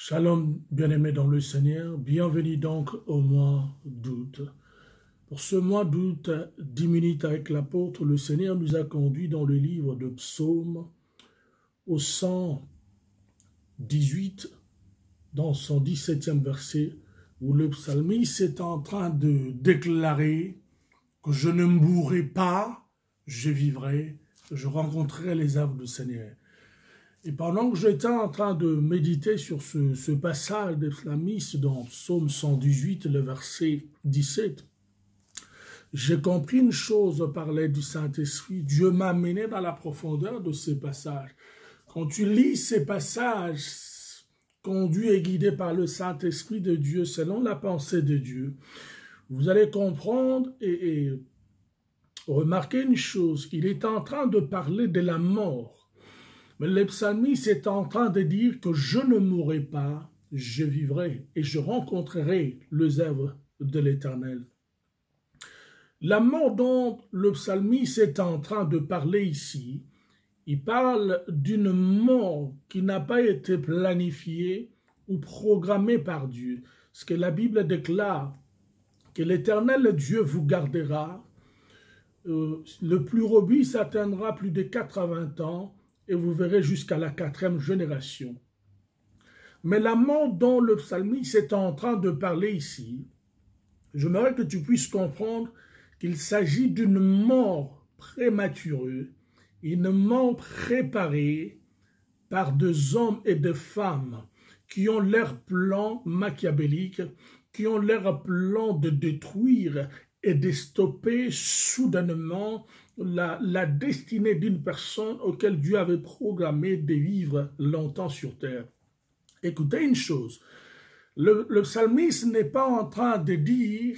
Shalom, bien-aimés dans le Seigneur, bienvenue donc au mois d'août. Pour ce mois d'août, 10 minutes avec l'apôtre, le Seigneur nous a conduits dans le livre de Psaume au 118, dans son 17e verset, où le psalmiste est en train de déclarer que je ne mourrai pas, je vivrai, je rencontrerai les œuvres du Seigneur. Et pendant que j'étais en train de méditer sur ce passage des psalmistes dans Psaume 118, le verset 17, j'ai compris une chose par l'aide du Saint-Esprit. Dieu m'a amené dans la profondeur de ces passages. Quand tu lis ces passages, conduits et guidés par le Saint-Esprit de Dieu, selon la pensée de Dieu, vous allez comprendre et remarquer une chose. Il est en train de parler de la mort. Mais le psalmiste est en train de dire que je ne mourrai pas, je vivrai et je rencontrerai les œuvres de l'Éternel. La mort dont le psalmiste est en train de parler ici, il parle d'une mort qui n'a pas été planifiée ou programmée par Dieu. Ce que la Bible déclare, que l'Éternel Dieu vous gardera, le plus robuste atteindra plus de 80 ans, et vous verrez jusqu'à la 4e génération. Mais la mort dont le psalmiste est en train de parler ici, j'aimerais que tu puisses comprendre qu'il s'agit d'une mort prématurée, une mort préparée par des hommes et des femmes qui ont leur plan machiavélique, qui ont leur plan de détruire et de stopper soudainement la destinée d'une personne auquel Dieu avait programmé de vivre longtemps sur terre. Écoutez une chose, le psalmiste n'est pas en train de dire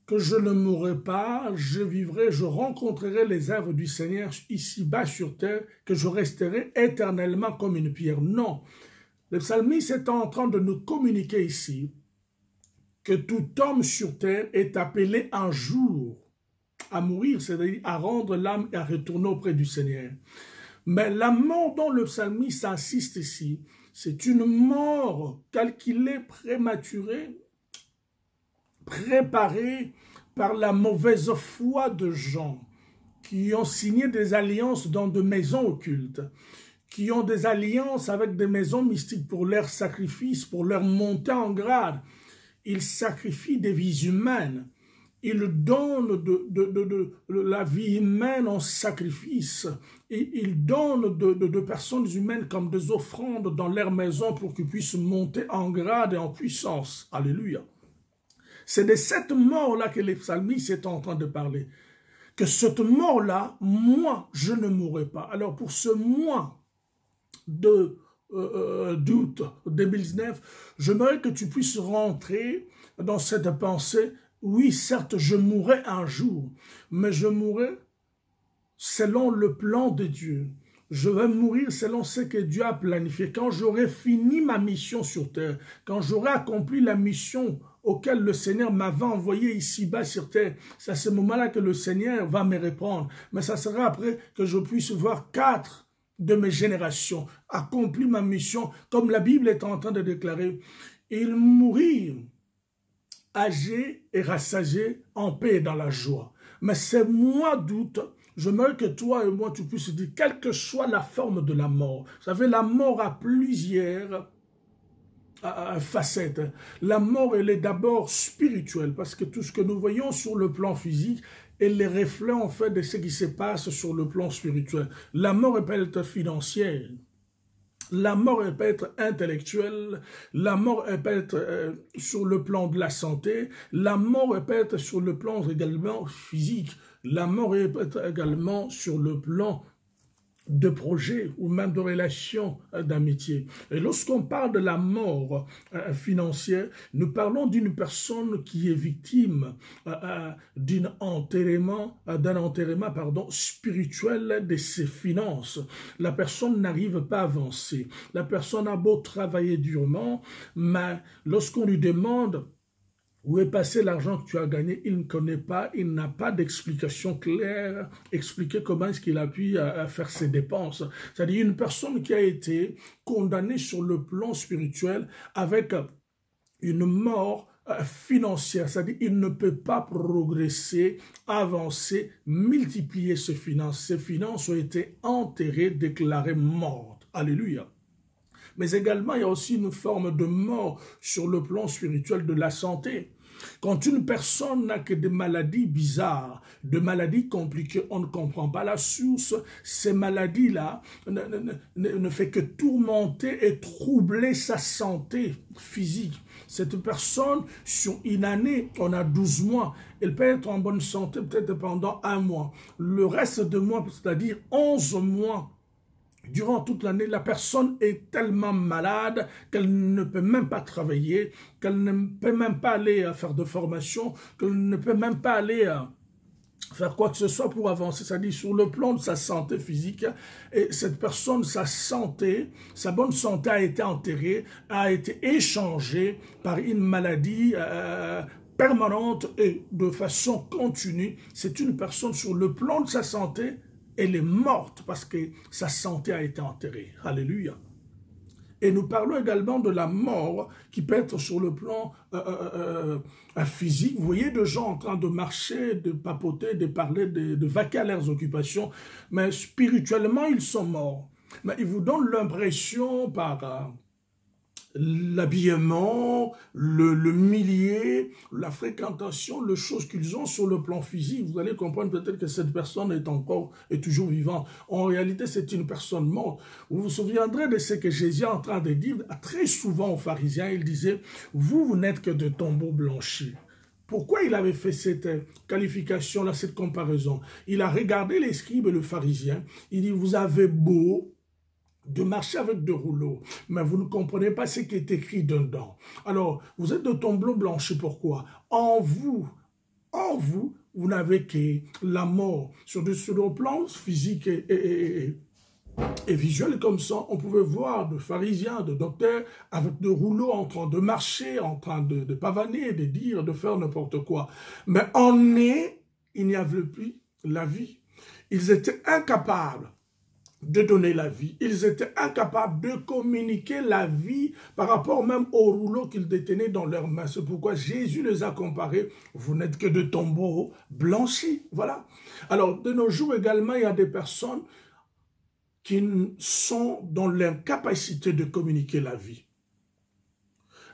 que je ne mourrai pas, je vivrai, je rencontrerai les œuvres du Seigneur ici-bas sur terre, que je resterai éternellement comme une pierre. Non, le psalmiste est en train de nous communiquer ici que tout homme sur terre est appelé un jour à mourir, c'est-à-dire à rendre l'âme et à retourner auprès du Seigneur. Mais la mort dont le psalmiste insiste ici, c'est une mort calculée, prématurée, préparée par la mauvaise foi de gens qui ont signé des alliances dans de maisons occultes, qui ont des alliances avec des maisons mystiques pour leurs sacrifices, pour leur montée en grade. Ils sacrifient des vies humaines. Ils donnent de la vie humaine en sacrifice. Et ils donnent de personnes humaines comme des offrandes dans leur maison pour qu'ils puissent monter en grade et en puissance. Alléluia. C'est de cette mort-là que les psalmistes sont en train de parler. Que cette mort-là, moi, je ne mourrai pas. Alors pour ce mois d'août 2019, j'aimerais que tu puisses rentrer dans cette pensée. Oui, certes, je mourrai un jour, mais je mourrai selon le plan de Dieu. Je vais mourir selon ce que Dieu a planifié. Quand j'aurai fini ma mission sur terre, quand j'aurai accompli la mission auquel le Seigneur m'avait envoyé ici-bas sur terre, c'est à ce moment-là que le Seigneur va me répondre. Mais ça sera après que je puisse voir 4 de mes générations accomplir ma mission, comme la Bible est en train de déclarer. Ils mourirent âgés et rassasiés en paix et dans la joie. Mais ce mois d'août, je veux que toi et moi, tu puisses dire, quelle que soit la forme de la mort. Vous savez, la mort a plusieurs facettes. La mort, elle est d'abord spirituelle, parce que tout ce que nous voyons sur le plan physique est les reflets, en fait, de ce qui se passe sur le plan spirituel. La mort, elle peut être financière. La mort, elle peut être intellectuelle, la mort, elle peut être sur le plan de la santé, la mort, elle peut être sur le plan également physique, la mort, elle peut être également sur le plan de projets ou même de relations d'amitié. Et lorsqu'on parle de la mort financière, nous parlons d'une personne qui est victime d'un enterrement spirituel de ses finances. La personne n'arrive pas à avancer. La personne a beau travailler durement, mais lorsqu'on lui demande Où est passé l'argent que tu as gagné? Il ne connaît pas, il n'a pas d'explication claire, expliquer comment est-ce qu'il a pu faire ses dépenses. C'est-à-dire une personne qui a été condamnée sur le plan spirituel avec une mort financière, c'est-à-dire il ne peut pas progresser, avancer, multiplier ses finances. Ses finances ont été enterrées, déclarées mortes. Alléluia. Mais également, il y a aussi une forme de mort sur le plan spirituel de la santé. Quand une personne n'a que des maladies bizarres, des maladies compliquées, on ne comprend pas la source, ces maladies-là ne fait que tourmenter et troubler sa santé physique. Cette personne, sur une année, on a 12 mois, elle peut être en bonne santé peut-être pendant 1 mois. Le reste de mois, c'est-à-dire 11 mois, durant toute l'année, la personne est tellement malade qu'elle ne peut même pas travailler, qu'elle ne peut même pas aller faire de formation, qu'elle ne peut même pas aller faire quoi que ce soit pour avancer, c'est-à-dire sur le plan de sa santé physique. Et cette personne, sa santé, sa bonne santé a été enterrée, a été échangée par une maladie permanente et de façon continue. C'est une personne sur le plan de sa santé, elle est morte parce que sa santé a été enterrée. Alléluia. Et nous parlons également de la mort qui peut être sur le plan physique. Vous voyez des gens en train de marcher, de papoter, de parler, de vaquer à leurs occupations, mais spirituellement, ils sont morts. Mais ils vous donnent l'impression par l'habillement, le millier, la fréquentation, les choses qu'ils ont sur le plan physique, vous allez comprendre peut-être que cette personne est toujours vivante. En réalité, c'est une personne morte. Vous vous souviendrez de ce que Jésus est en train de dire très souvent aux pharisiens. Il disait, vous n'êtes que de tombeaux blanchis. Pourquoi il avait fait cette qualification-là, cette comparaison? Il a regardé les scribes et le pharisien. Il dit, vous avez beau de marcher avec des rouleaux, mais vous ne comprenez pas ce qui est écrit dedans. Alors, vous êtes de tombeaux blanchis, pourquoi? vous, vous n'avez que la mort. Sur le plan physique et visuel comme ça, on pouvait voir de pharisiens, de docteurs, avec des rouleaux en train de marcher, en train de pavaner, de dire, de faire n'importe quoi. Mais il n'y avait plus la vie. Ils étaient incapables de donner la vie. Ils étaient incapables de communiquer la vie par rapport même aux rouleaux qu'ils détenaient dans leurs mains. C'est pourquoi Jésus les a comparés. Vous n'êtes que de tombeaux blanchis. Voilà. Alors, de nos jours également, il y a des personnes qui sont dans l'incapacité de communiquer la vie.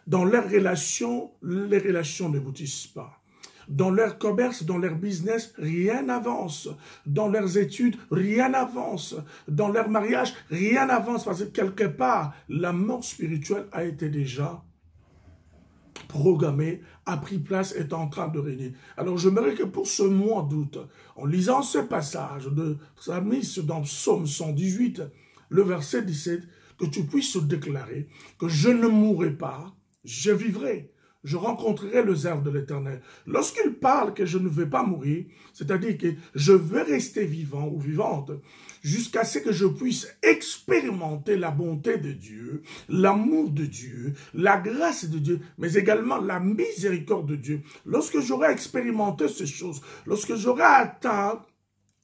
Dans leurs relations, les relations n'aboutissent pas. Dans leur commerce, dans leur business, rien n'avance. Dans leurs études, rien n'avance. Dans leur mariage, rien n'avance. Parce que quelque part, la mort spirituelle a été déjà programmée, a pris place, est en train de régner. Alors j'aimerais que pour ce mois d'août, en lisant ce passage de Psalmiste dans Psaume 118, le verset 17, que tu puisses déclarer que je ne mourrai pas, je vivrai. Je rencontrerai les œuvres de l'Éternel. Lorsqu'il parle que je ne vais pas mourir, c'est-à-dire que je vais rester vivant ou vivante, jusqu'à ce que je puisse expérimenter la bonté de Dieu, l'amour de Dieu, la grâce de Dieu, mais également la miséricorde de Dieu. Lorsque j'aurai expérimenté ces choses, lorsque j'aurai atteint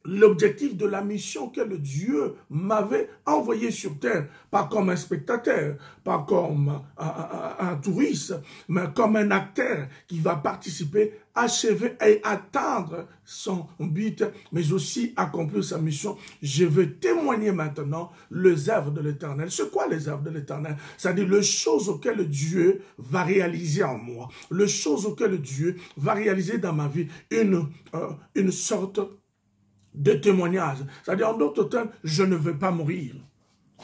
l'objectif de la mission que le Dieu m'avait envoyé sur terre, pas comme un spectateur, pas comme un touriste, mais comme un acteur qui va participer, achever et atteindre son but, mais aussi accomplir sa mission. Je veux témoigner maintenant les œuvres de l'Éternel. C'est quoi les œuvres de l'Éternel? C'est-à-dire les choses auxquelles Dieu va réaliser en moi, les choses auxquelles Dieu va réaliser dans ma vie, une sorte de témoignage. C'est-à-dire, en d'autres termes, je ne veux pas mourir.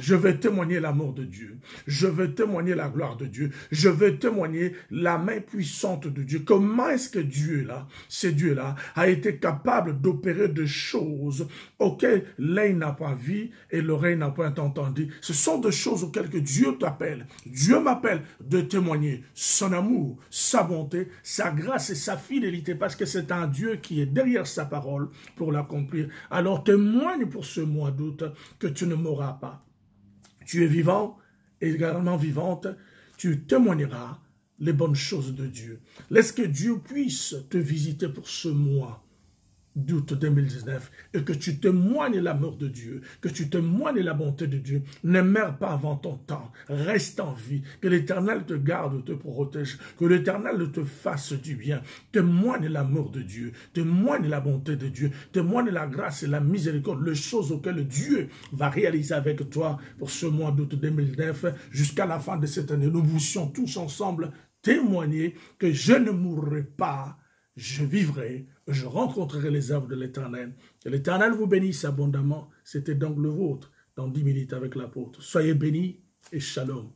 Je vais témoigner l'amour de Dieu. Je vais témoigner la gloire de Dieu. Je vais témoigner la main puissante de Dieu. Comment est-ce que Dieu-là, ce Dieu-là, a été capable d'opérer des choses auxquelles l'œil n'a pas vu et l'oreille n'a pas entendu. Ce sont des choses auxquelles que Dieu t'appelle. Dieu m'appelle de témoigner son amour, sa bonté, sa grâce et sa fidélité, parce que c'est un Dieu qui est derrière sa parole pour l'accomplir. Alors témoigne pour ce mois d'août que tu ne mourras pas. Tu es vivant, également vivante, tu témoigneras les bonnes choses de Dieu. Laisse que Dieu puisse te visiter pour ce mois d'août 2019 et que tu témoignes l'amour de Dieu, que tu témoignes la bonté de Dieu. Ne meurs pas avant ton temps, reste en vie, que l'Éternel te garde, te protège, que l'Éternel te fasse du bien. Témoigne l'amour de Dieu, témoigne la bonté de Dieu, témoigne la grâce et la miséricorde, les choses auxquelles Dieu va réaliser avec toi pour ce mois d'août 2009 jusqu'à la fin de cette année. Nous puissions tous ensemble témoigner que je ne mourrai pas, je vivrai, je rencontrerai les œuvres de l'Éternel. Que l'Éternel vous bénisse abondamment. C'était donc le vôtre dans 10 minutes avec l'apôtre. Soyez bénis et shalom.